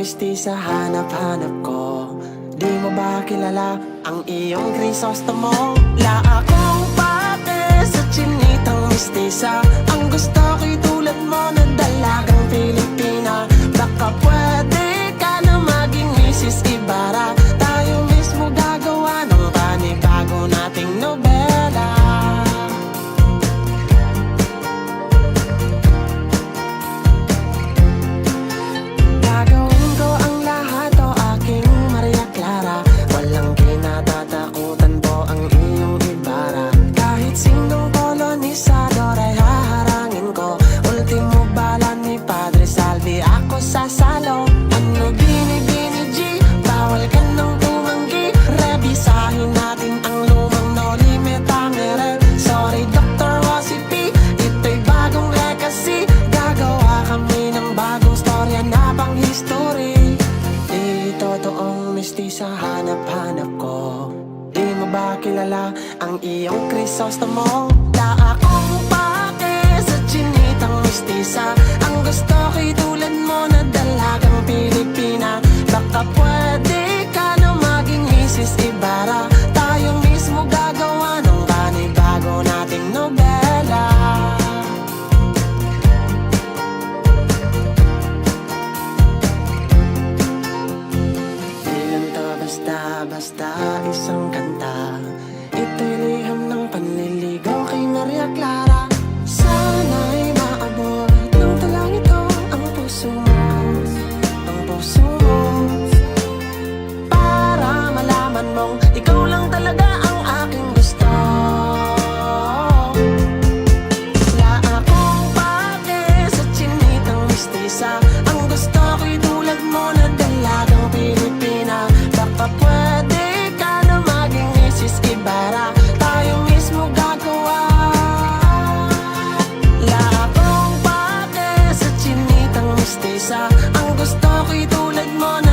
mistisa, hanap-hanap ko. Di mo ba kilala ang iyong Crisostomo? La akong pake sa chinitang mistisa. Ang gusto ko'y tulad mo na dalagang Pilipina. Baka pwede ka na maging Mrs. Ibarra. Tayo mismo gagawa ng panibago nating nobela. Gagawin ko ang lahat, o aking Maria Clara. Walang kinatatakutan po ang iyong Ibarra. Kahit sinong kolonisador ay haharangin ko. Ultimo bala ni Padre Salvi, ako sasalo. Ano bini-bini G, bawal ka nang tumanggi. Rebisahin natin ang lumang noli me tangere. Sorry Dr. Jose P, ito'y bagong legacy. Gagawa kami ng bagong storya na pang history. Di totoong mistisa, hanap-hanap ko. Di mo ba kilala ang iyong Crisostomo? La akong pake sa chinitang mistisa. Ang gusto ko'y tulad mo na dalagang Pilipina. Baka pwede ka na maging Mrs. Ibarra. Tayo mismo gagawa ng panibago nating nobela. Di lang to basta-basta isang kanta. Ito'y liham ng panliligaw kay Maria Clara. Sana'y maabot ng talang ito ang puso mo, ang puso mo. Para malaman mong ikaw lang talaga ang aking gusto. La akong pake sa chinitang mistisa. Ang gusto ko'y tulad mo na dalagang Pilipina. Baka pwede ka na maging Mrs. Ibarra. Tayo mismo gagawa. La akong pake sa chinitang mistisa. Ang gusto ko'y tulad mo na